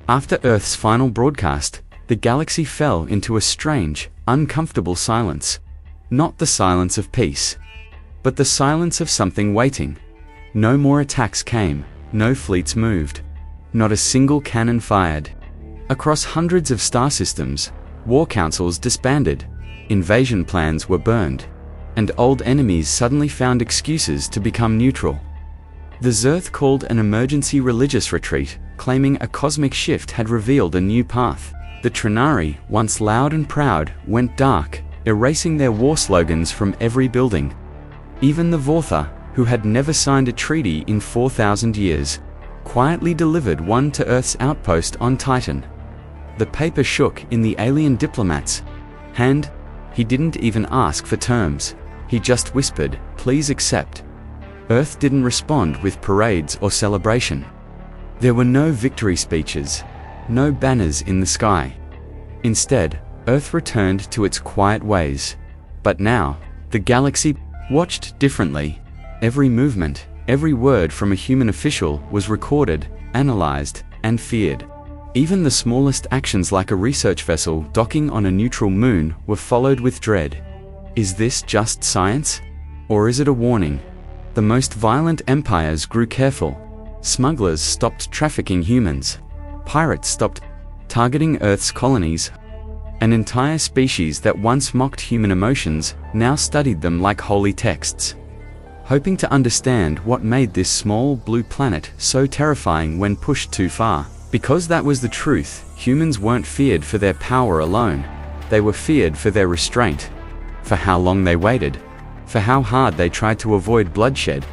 After Earth's final broadcast, the galaxy fell into a strange, uncomfortable silence. Not the silence of peace, but the silence of something waiting. No more attacks came, no fleets moved, not a single cannon fired. Across hundreds of star systems, war councils disbanded, invasion plans were burned, and old enemies suddenly found excuses to become neutral. The Zerth called an emergency religious retreat, claiming a cosmic shift had revealed a new path. The Trinari, once loud and proud, went dark, erasing their war slogans from every building. Even the Vortha, who had never signed a treaty in 4,000 years, quietly delivered one to Earth's outpost on Titan. The paper shook in the alien diplomat's hand. He didn't even ask for terms. He just whispered, "Please accept." Earth didn't respond with parades or celebration. There were no victory speeches, no banners in the sky. Instead, Earth returned to its quiet ways. But now, the galaxy watched differently. Every movement, every word from a human official was recorded, analyzed, and feared. Even the smallest actions like a research vessel docking on a neutral moon were followed with dread. Is this just science? Or is it a warning? The most violent empires grew careful. Smugglers stopped trafficking humans. Pirates stopped targeting Earth's colonies. An entire species that once mocked human emotions now studied them like holy texts, hoping to understand what made this small blue planet so terrifying when pushed too far. Because that was the truth, humans weren't feared for their power alone. They were feared for their restraint, for how long they waited, for how hard they tried to avoid bloodshed,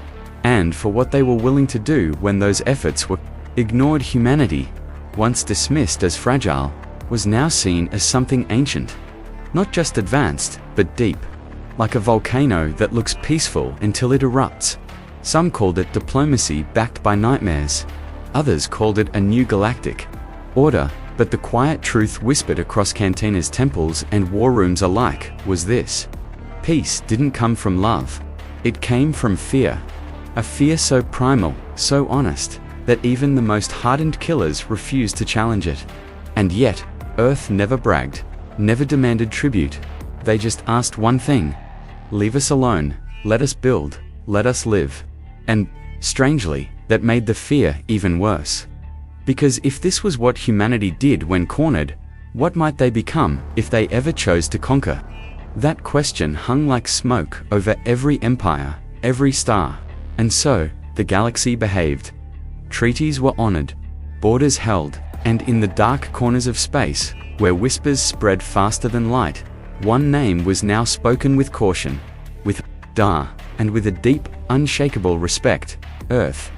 and for what they were willing to do when those efforts were ignored. Humanity, once dismissed as fragile, was now seen as something ancient, not just advanced, but deep, like a volcano that looks peaceful until it erupts. Some called it diplomacy backed by nightmares. Others called it a new galactic order, but the quiet truth whispered across cantinas, temples, and war rooms alike was this: peace didn't come from love. It came from fear. A fear so primal, so honest, that even the most hardened killers refused to challenge it. And yet, Earth never bragged, never demanded tribute. They just asked one thing: leave us alone, let us build, let us live. And, strangely, that made the fear even worse. Because if this was what humanity did when cornered, what might they become if they ever chose to conquer? That question hung like smoke over every empire, every star. And so, the galaxy behaved. Treaties were honored, borders held, and in the dark corners of space, where whispers spread faster than light, one name was now spoken with caution, with Da, and with a deep, unshakable respect: Earth.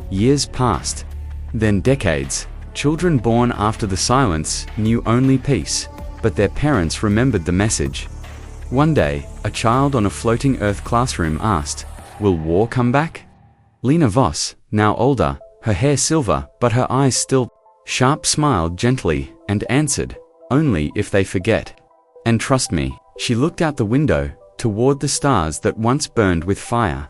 Years passed, then decades. Children born after the silence knew only peace, but their parents remembered the message. One day, a child on a floating Earth classroom asked, "Will war come back?" Lena Voss, now older, her hair silver but her eyes still sharp, smiled gently and answered, "Only if they forget." And trust me, she looked out the window, toward the stars that once burned with fire.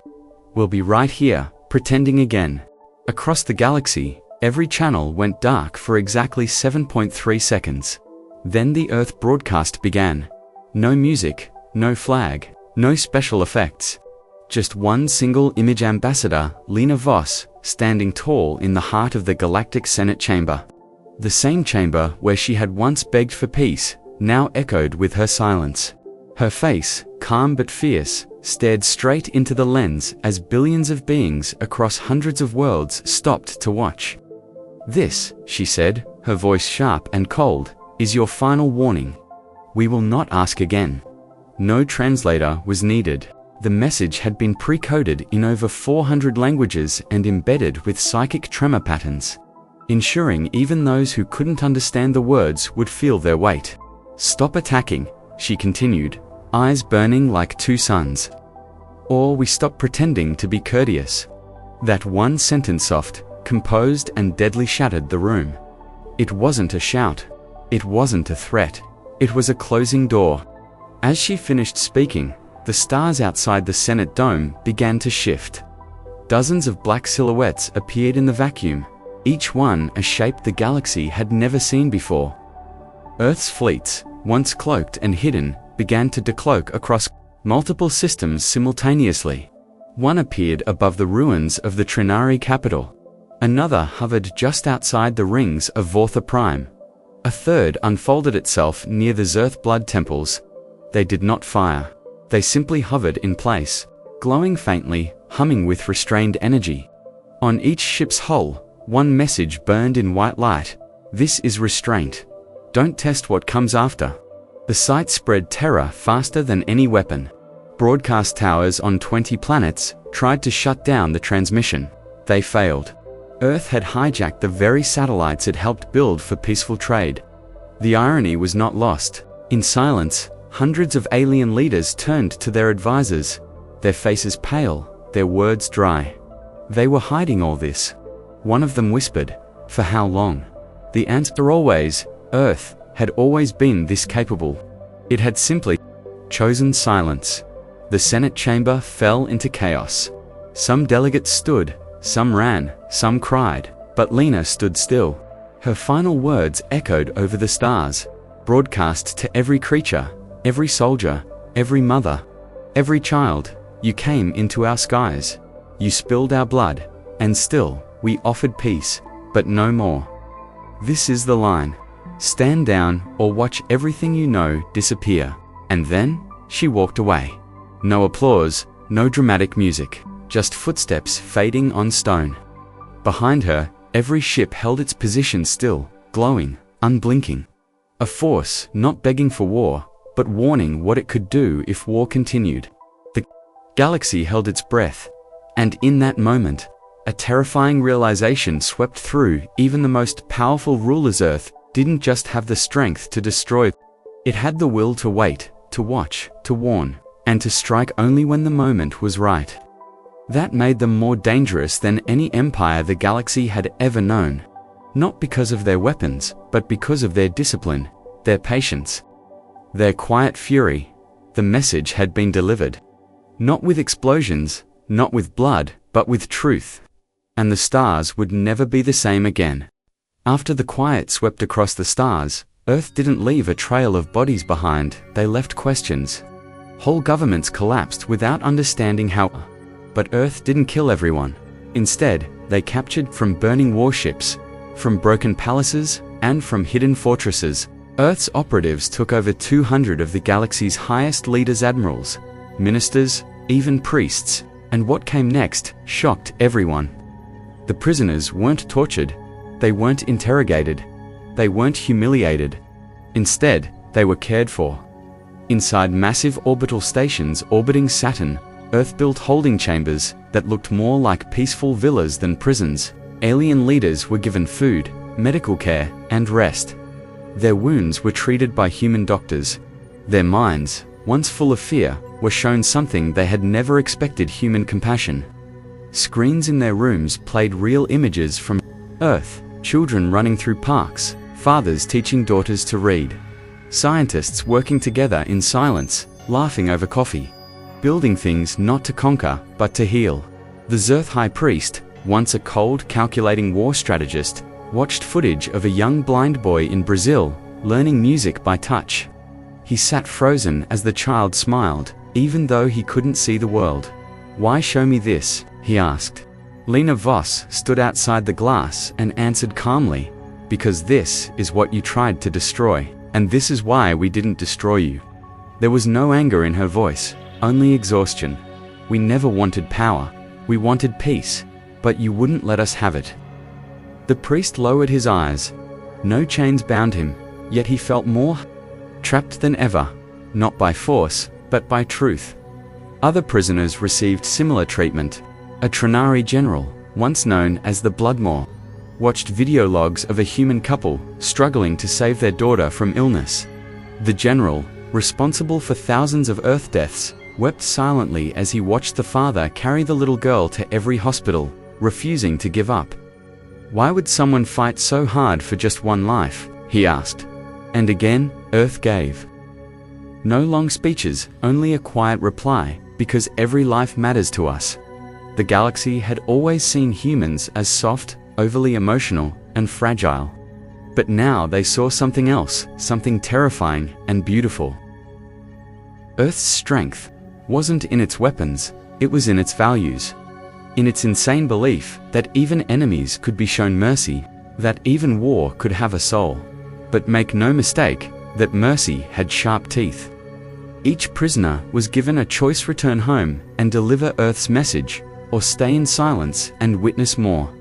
"We'll be right here, pretending again." Across the galaxy, every channel went dark for exactly 7.3 seconds. Then the Earth broadcast began. No music, no flag, no special effects. Just one single image: Ambassador Lena Voss, standing tall in the heart of the Galactic Senate chamber. The same chamber where she had once begged for peace, now echoed with her silence. Her face, calm but fierce, stared straight into the lens as billions of beings across hundreds of worlds stopped to watch. "This," she said, her voice sharp and cold, "is your final warning. We will not ask again." No translator was needed. The message had been pre-coded in over 400 languages and embedded with psychic tremor patterns, ensuring even those who couldn't understand the words would feel their weight. "Stop attacking," she continued, eyes burning like two suns. "Or we stop pretending to be courteous." That one sentence, soft, composed, and deadly, shattered the room. It wasn't a shout. It wasn't a threat. It was a closing door. As she finished speaking, the stars outside the Senate dome began to shift. Dozens of black silhouettes appeared in the vacuum, each one a shape the galaxy had never seen before. Earth's fleets, once cloaked and hidden, began to decloak across multiple systems simultaneously. One appeared above the ruins of the Trinari capital. Another hovered just outside the rings of Vortha Prime. A third unfolded itself near the Zerth blood temples. They did not fire. They simply hovered in place, glowing faintly, humming with restrained energy. On each ship's hull, one message burned in white light. This is restraint. Don't test what comes after. The sight spread terror faster than any weapon. Broadcast towers on 20 planets tried to shut down the transmission. They failed. Earth had hijacked the very satellites it helped build for peaceful trade. The irony was not lost. In silence, hundreds of alien leaders turned to their advisors, their faces pale, their words dry. They were hiding all this. One of them whispered, "For how long?" The answer always, Earth had always been this capable. It had simply chosen silence. The Senate chamber fell into chaos. Some delegates stood, some ran, some cried, but Lena stood still. Her final words echoed over the stars, broadcast to every creature, every soldier, every mother, every child. You came into our skies. You spilled our blood, and still, we offered peace, but no more. This is the line. Stand down or watch everything you know disappear. And then, she walked away. No applause, no dramatic music, just footsteps fading on stone. Behind her, every ship held its position still, glowing, unblinking. A force not begging for war, but warning what it could do if war continued. The galaxy held its breath, and in that moment, a terrifying realization swept through even the most powerful rulers. Earth didn't just have the strength to destroy, it had the will to wait, to watch, to warn, and to strike only when the moment was right. That made them more dangerous than any empire the galaxy had ever known. Not because of their weapons, but because of their discipline, their patience, their quiet fury. The message had been delivered. Not with explosions, not with blood, but with truth. And the stars would never be the same again. After the quiet swept across the stars, Earth didn't leave a trail of bodies behind, they left questions. Whole governments collapsed without understanding how. But Earth didn't kill everyone. Instead, they captured from burning warships, from broken palaces, and from hidden fortresses. Earth's operatives took over 200 of the galaxy's highest leaders, admirals, ministers, even priests, and what came next shocked everyone. The prisoners weren't tortured, they weren't interrogated, they weren't humiliated. Instead, they were cared for. Inside massive orbital stations orbiting Saturn, Earth built holding chambers that looked more like peaceful villas than prisons. Alien leaders were given food, medical care, and rest. Their wounds were treated by human doctors. Their minds, once full of fear, were shown something they had never expected: human compassion. Screens in their rooms played real images from Earth, children running through parks, fathers teaching daughters to read, scientists working together in silence, laughing over coffee, building things not to conquer, but to heal. The Zerth High Priest, once a cold, calculating war strategist, watched footage of a young blind boy in Brazil, learning music by touch. He sat frozen as the child smiled, even though he couldn't see the world. "Why show me this?" he asked. Lena Voss stood outside the glass and answered calmly, "Because this is what you tried to destroy, and this is why we didn't destroy you." There was no anger in her voice, only exhaustion. "We never wanted power, we wanted peace, but you wouldn't let us have it." The priest lowered his eyes. No chains bound him, yet he felt more trapped than ever, not by force, but by truth. Other prisoners received similar treatment. A Trinari general, once known as the Bloodmaw, watched video logs of a human couple struggling to save their daughter from illness. The general, responsible for thousands of Earth deaths, wept silently as he watched the father carry the little girl to every hospital, refusing to give up. "Why would someone fight so hard for just one life?" he asked. And again, Earth gave. No long speeches, only a quiet reply, because every life matters to us. The galaxy had always seen humans as soft, overly emotional, and fragile. But now they saw something else, something terrifying and beautiful. Earth's strength wasn't in its weapons, it was in its values. In its insane belief that even enemies could be shown mercy, that even war could have a soul. But make no mistake, that mercy had sharp teeth. Each prisoner was given a choice: return home and deliver Earth's message, or stay in silence and witness more.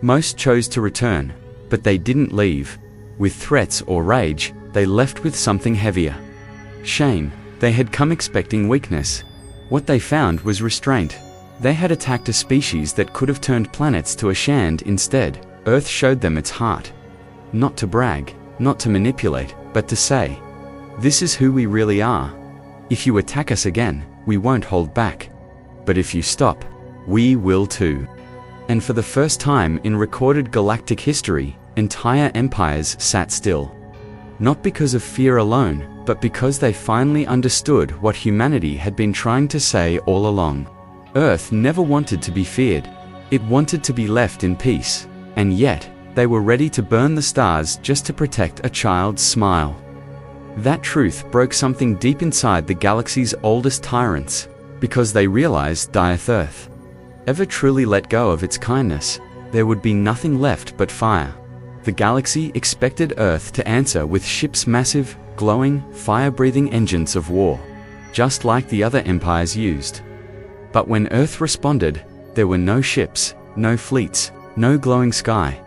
Most chose to return, but they didn't leave with threats or rage, they left with something heavier. Shame. They had come expecting weakness. What they found was restraint. They had attacked a species that could have turned planets to a shand. Instead, Earth showed them its heart. Not to brag, not to manipulate, but to say, "This is who we really are. If you attack us again, we won't hold back. But if you stop, we will too." And for the first time in recorded galactic history, entire empires sat still. Not because of fear alone, but because they finally understood what humanity had been trying to say all along. Earth never wanted to be feared. It wanted to be left in peace. And yet, they were ready to burn the stars just to protect a child's smile. That truth broke something deep inside the galaxy's oldest tyrants, because they realized if Earth ever truly let go of its kindness, there would be nothing left but fire. The galaxy expected Earth to answer with ships, massive, glowing, fire-breathing engines of war, just like the other empires used. But when Earth responded, there were no ships, no fleets, no glowing sky.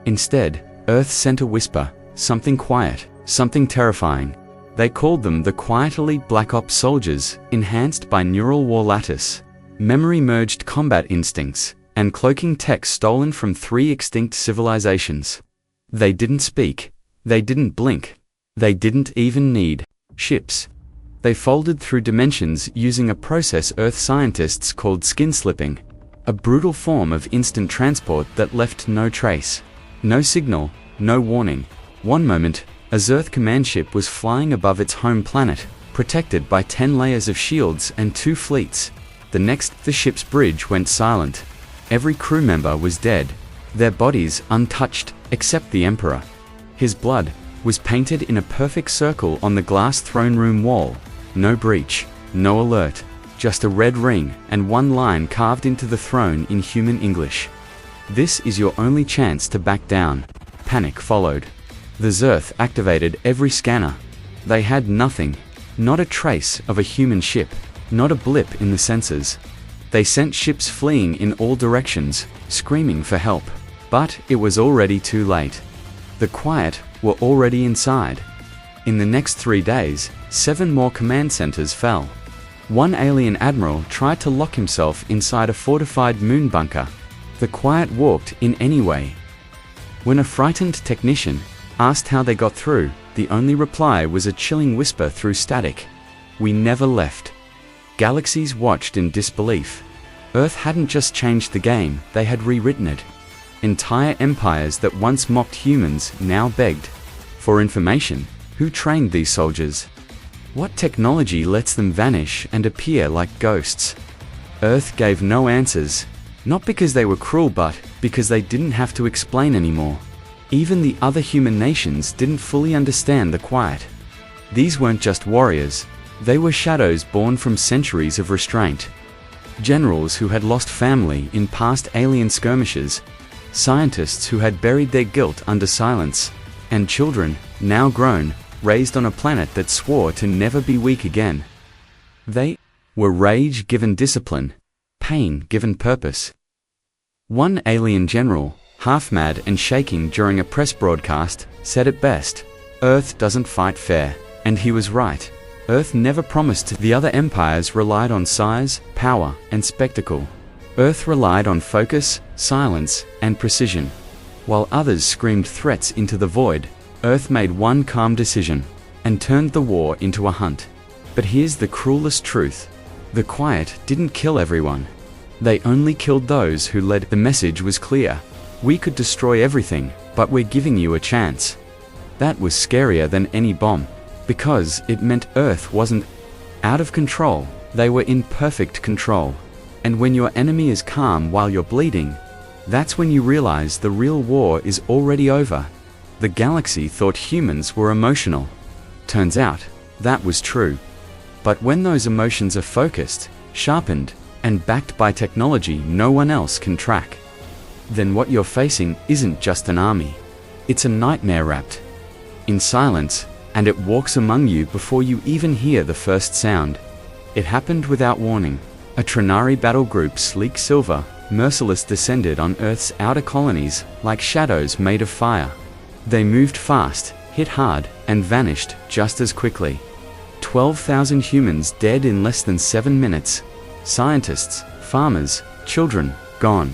Instead, Earth sent a whisper, something quiet, something terrifying. They called them the quietly Black Ops soldiers, enhanced by neural war lattice, memory-merged combat instincts, and cloaking tech stolen from 3 extinct civilizations. They didn't speak. They didn't blink. They didn't even need ships. They folded through dimensions using a process Earth scientists called skin slipping, a brutal form of instant transport that left no trace, no signal, no warning. One moment, a Earth command ship was flying above its home planet, protected by 10 layers of shields and 2 fleets. The next, the ship's bridge went silent. Every crew member was dead, their bodies untouched, except the Emperor. His blood was painted in a perfect circle on the glass throne room wall. No breach, no alert, just a red ring and one line carved into the throne in human English. "This is your only chance to back down." Panic followed. The Zerth activated every scanner. They had nothing, not a trace of a human ship, not a blip in the sensors. They sent ships fleeing in all directions, screaming for help. But it was already too late. The Quiet were already inside. In the next 3 days, 7 more command centers fell. One alien admiral tried to lock himself inside a fortified moon bunker. The Quiet walked in anyway. When a frightened technician asked how they got through, the only reply was a chilling whisper through static: "We never left." Galaxies watched in disbelief. Earth hadn't just changed the game, they had rewritten it. Entire empires that once mocked humans now begged for information. Who trained these soldiers? What technology lets them vanish and appear like ghosts? Earth gave no answers, not because they were cruel but because they didn't have to explain anymore. Even the other human nations didn't fully understand the Quiet. These weren't just warriors, they were shadows born from centuries of restraint. Generals who had lost family in past alien skirmishes, scientists who had buried their guilt under silence, and children, now grown, raised on a planet that swore to never be weak again. They were rage given discipline, pain given purpose. One alien general, half mad and shaking during a press broadcast, said it best: "Earth doesn't fight fair." And he was right. Earth never promised. The other empires relied on size, power, and spectacle. Earth relied on focus, silence, and precision. While others screamed threats into the void, Earth made one calm decision and turned the war into a hunt. But here's the cruelest truth: the Quiet didn't kill everyone. They only killed those who led. The message was clear: we could destroy everything, but we're giving you a chance. That was scarier than any bomb, because it meant Earth wasn't out of control, they were in perfect control. And when your enemy is calm while you're bleeding, That's when you realize the real war is already over. The galaxy thought humans were emotional. Turns out, that was true. But when those emotions are focused, sharpened, and backed by technology no one else can track, then what you're facing isn't just an army. It's a nightmare wrapped in silence, and it walks among you before you even hear the first sound. It happened without warning. A Trinari battle group, sleek silver, merciless, descended on Earth's outer colonies like shadows made of fire. They moved fast, hit hard, and vanished just as quickly. 12,000 humans dead in less than 7 minutes. Scientists, farmers, children, gone.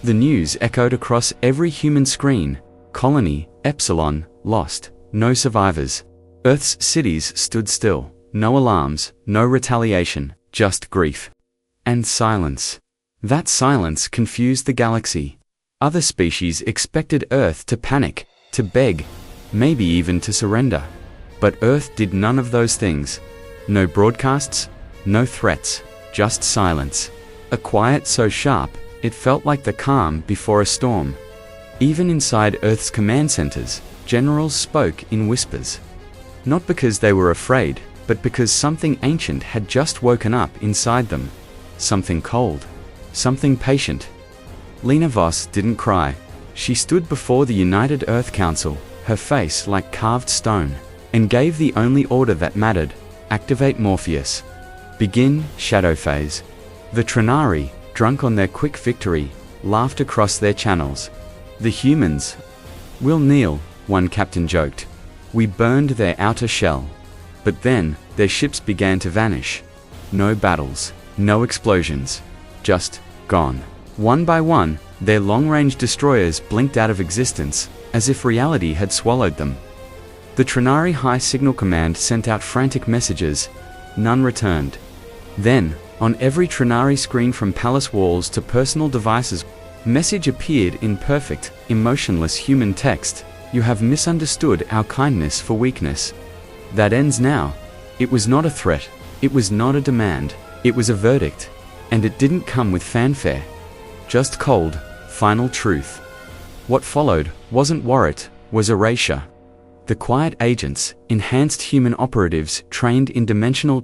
The news echoed across every human screen. Colony, Epsilon, lost. No survivors. Earth's cities stood still. No alarms, no retaliation, just grief. And silence. That silence confused the galaxy. Other species expected Earth to panic, to beg, maybe even to surrender. But Earth did none of those things. No broadcasts, no threats, just silence. A quiet so sharp, it felt like the calm before a storm. Even inside Earth's command centers, generals spoke in whispers. Not because they were afraid, but because something ancient had just woken up inside them. Something cold. Something patient. Lena Voss didn't cry. She stood before the United Earth Council, her face like carved stone, and gave the only order that mattered: activate Morpheus. Begin shadow phase. The Trinari, drunk on their quick victory, laughed across their channels. The humans, "We'll kneel," one captain joked. "We burned their outer shell." But then, their ships began to vanish. No battles, no explosions. Just gone. One by one, their long-range destroyers blinked out of existence, as if reality had swallowed them. The Trinari High Signal Command sent out frantic messages. None returned. Then, on every Trinari screen from palace walls to personal devices, message appeared in perfect, emotionless human text: "You have misunderstood our kindness for weakness. That ends now." It was not a threat. It was not a demand. It was a verdict. And it didn't come with fanfare. Just cold, final truth. What followed wasn't war, it was erasure. The quiet agents, enhanced human operatives trained in dimensional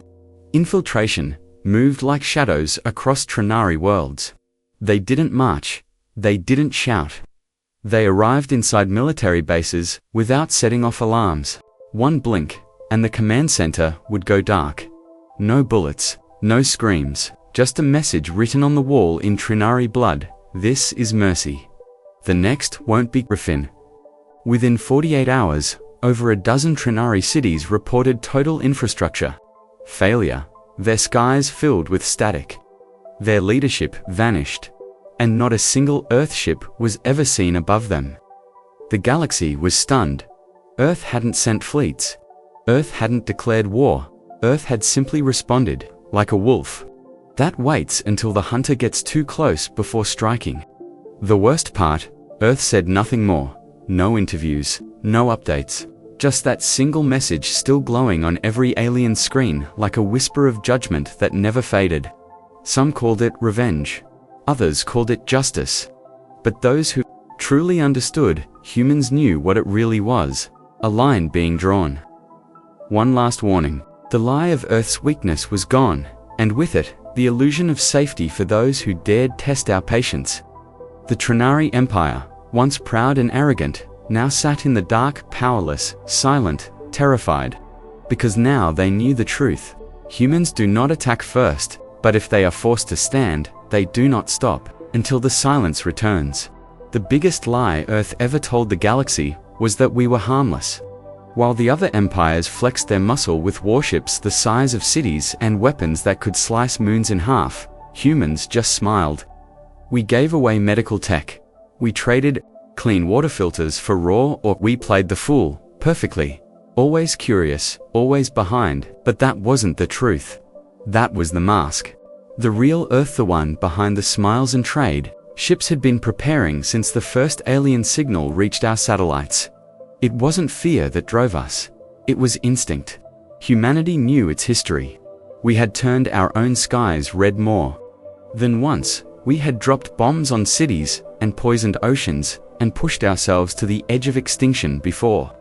infiltration, moved like shadows across Trinari worlds. They didn't march. They didn't shout. They arrived inside military bases without setting off alarms. One blink, and the command center would go dark. No bullets, no screams, just a message written on the wall in Trinari blood: "This is mercy. The next won't be Griffin." Within 48 hours, over a dozen Trinari cities reported total infrastructure failure, their skies filled with static. Their leadership vanished, and not a single Earth ship was ever seen above them. The galaxy was stunned. Earth hadn't sent fleets. Earth hadn't declared war. Earth had simply responded, like a wolf that waits until the hunter gets too close before striking. The worst part, Earth said nothing more. No interviews, no updates. Just that single message still glowing on every alien screen like a whisper of judgment that never faded. Some called it revenge. Others called it justice. But those who truly understood, humans knew what it really was: a line being drawn. One last warning. The lie of Earth's weakness was gone, and with it, the illusion of safety for those who dared test our patience. The Trinari Empire, once proud and arrogant, now sat in the dark, powerless, silent, terrified. Because now they knew the truth. Humans do not attack first, but if they are forced to stand, they do not stop, until the silence returns. The biggest lie Earth ever told the galaxy was that we were harmless. While the other empires flexed their muscle with warships the size of cities and weapons that could slice moons in half, humans just smiled. We gave away medical tech. We traded clean water filters for raw, or we played the fool, perfectly. Always curious, always behind, but that wasn't the truth. That was the mask. The real Earth, the one behind the smiles and trade. Ships had been preparing since the first alien signal reached our satellites. It wasn't fear that drove us. It was instinct. Humanity knew its history. We had turned our own skies red more than once. We had dropped bombs on cities, and poisoned oceans, and pushed ourselves to the edge of extinction before.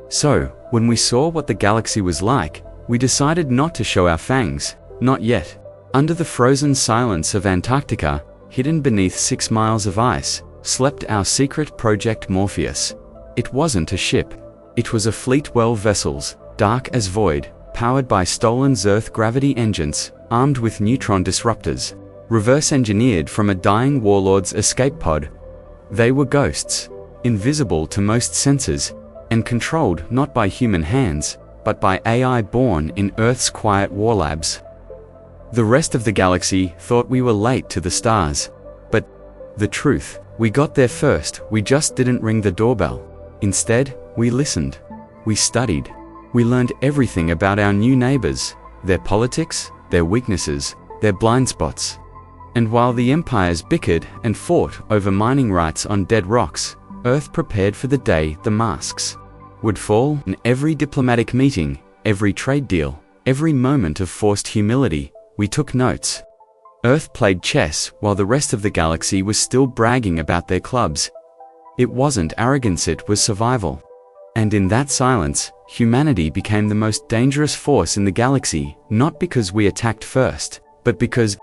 So, when we saw what the galaxy was like, we decided not to show our fangs, not yet. Under the frozen silence of Antarctica, hidden beneath 6 miles of ice, slept our secret project Morpheus. It wasn't a ship. It was a fleet of vessels, dark as void, powered by stolen Earth gravity engines, armed with neutron disruptors, reverse-engineered from a dying warlord's escape pod. They were ghosts, invisible to most senses, and controlled not by human hands, but by AI born in Earth's quiet war labs. The rest of the galaxy thought we were late to the stars. But the truth, we got there first. We just didn't ring the doorbell. Instead, we listened. We studied. We learned everything about our new neighbors, their politics, their weaknesses, their blind spots. And while the empires bickered and fought over mining rights on dead rocks, Earth prepared for the day the masks would fall. In every diplomatic meeting, every trade deal, every moment of forced humility, we took notes. Earth played chess while the rest of the galaxy was still bragging about their clubs. It wasn't arrogance, it was survival. And in that silence, humanity became the most dangerous force in the galaxy, not because we attacked first, but because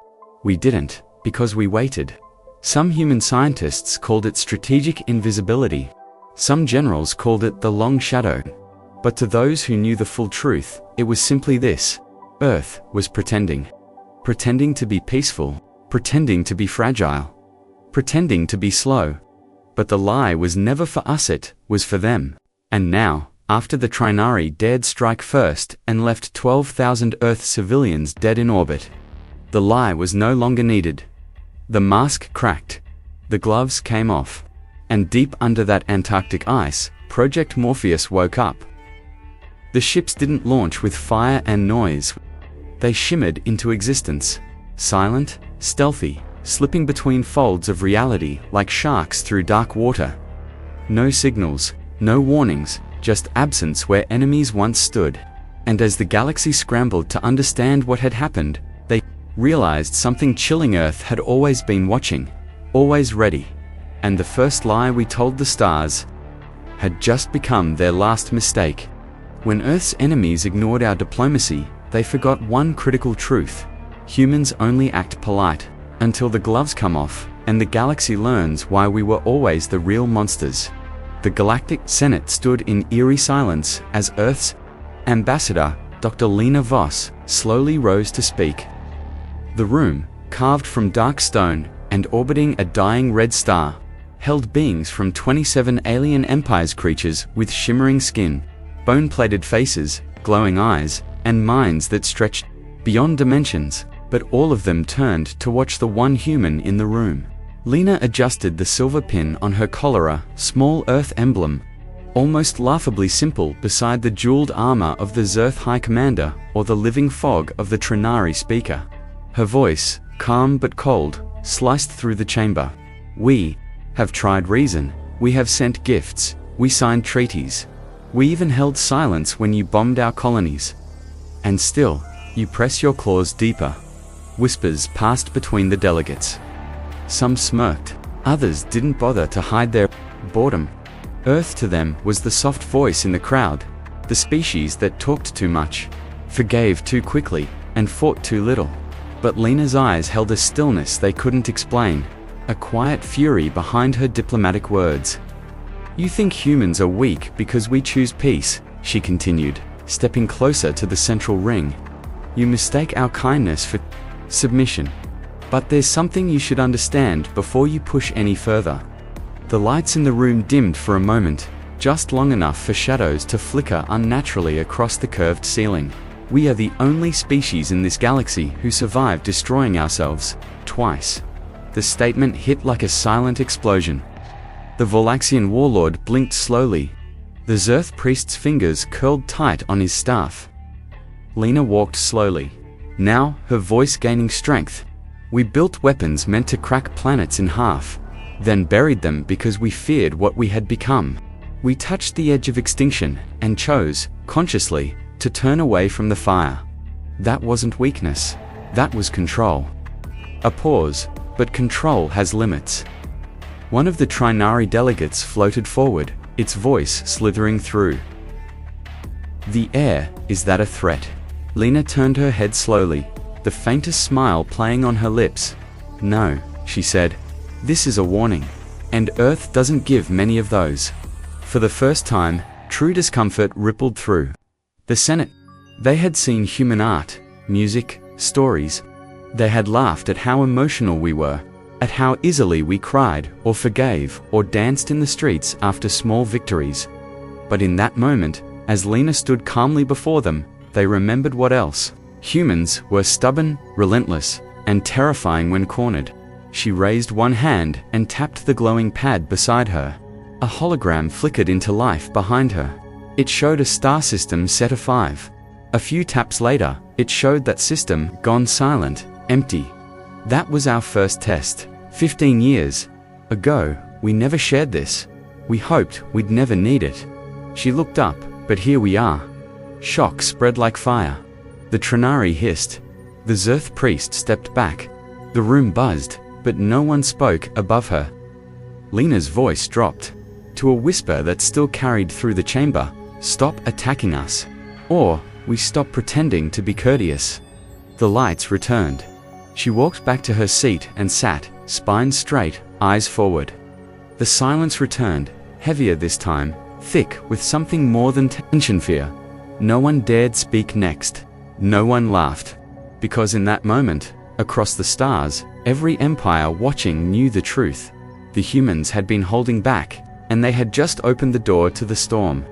we didn't, because we waited. Some human scientists called it strategic invisibility. Some generals called it the long shadow. But to those who knew the full truth, it was simply this: Earth was pretending. Pretending to be peaceful, pretending to be fragile, pretending to be slow. But the lie was never for us, it was for them. And now, after the Trinari dared strike first and left 12,000 Earth civilians dead in orbit, the lie was no longer needed. The mask cracked. The gloves came off. And deep under that Antarctic ice, Project Morpheus woke up. The ships didn't launch with fire and noise. They shimmered into existence, silent, stealthy, slipping between folds of reality like sharks through dark water. No signals, no warnings, just absence where enemies once stood. And as the galaxy scrambled to understand what had happened, they realized something chilling. Earth had always been watching, always ready. And the first lie we told the stars had just become their last mistake. When Earth's enemies ignored our diplomacy, they forgot one critical truth: humans only act polite until the gloves come off, and the galaxy learns why we were always the real monsters. The Galactic Senate stood in eerie silence as Earth's Ambassador, Dr. Lena Voss, slowly rose to speak. The room, carved from dark stone and orbiting a dying red star, held beings from 27 alien empires, creatures with shimmering skin, bone-plated faces, glowing eyes, and minds that stretched beyond dimensions, but all of them turned to watch the one human in the room. Lena adjusted the silver pin on her collar, small Earth emblem, almost laughably simple beside the jeweled armor of the Zerth High Commander or the living fog of the Trinari speaker. Her voice, calm but cold, sliced through the chamber. We have tried reason, we have sent gifts, we signed treaties. We even held silence when you bombed our colonies. And still, you press your claws deeper. Whispers passed between the delegates. Some smirked, others didn't bother to hide their boredom. Earth to them was the soft voice in the crowd, the species that talked too much, forgave too quickly, and fought too little. But Lena's eyes held a stillness they couldn't explain, a quiet fury behind her diplomatic words. You think humans are weak because we choose peace, she continued, stepping closer to the central ring. You mistake our kindness for submission. But there's something you should understand before you push any further. The lights in the room dimmed for a moment, just long enough for shadows to flicker unnaturally across the curved ceiling. We are the only species in this galaxy who survived destroying ourselves twice. The statement hit like a silent explosion. The Vorlaxian warlord blinked slowly. The Zerth priest's fingers curled tight on his staff. Lena walked slowly, now her voice gaining strength. We built weapons meant to crack planets in half, then buried them because we feared what we had become. We touched the edge of extinction and chose, consciously, to turn away from the fire. That wasn't weakness, that was control. A pause, but control has limits. One of the Trinari delegates floated forward, its voice slithering through. The air, is that a threat? Lena turned her head slowly, the faintest smile playing on her lips. No, she said. This is a warning. And Earth doesn't give many of those. For the first time, true discomfort rippled through the Senate. They had seen human art, music, stories. They had laughed at how emotional we were, at how easily we cried, or forgave, or danced in the streets after small victories. But in that moment, as Lena stood calmly before them, they remembered what else. Humans were stubborn, relentless, and terrifying when cornered. She raised one hand and tapped the glowing pad beside her. A hologram flickered into life behind her. It showed a star system set of 5. A few taps later, it showed that system gone silent, empty. That was our first test. 15 years ago, we never shared this. We hoped we'd never need it. She looked up, but here we are. Shock spread like fire. The Trinari hissed. The Zerth priest stepped back. The room buzzed, but no one spoke above her. Lena's voice dropped to a whisper that still carried through the chamber. Stop attacking us. Or, we stop pretending to be courteous. The lights returned. She walked back to her seat and sat, spine straight, eyes forward. The silence returned, heavier this time, thick with something more than tension fear. No one dared speak next. No one laughed. Because in that moment, across the stars, every empire watching knew the truth. The humans had been holding back, and they had just opened the door to the storm.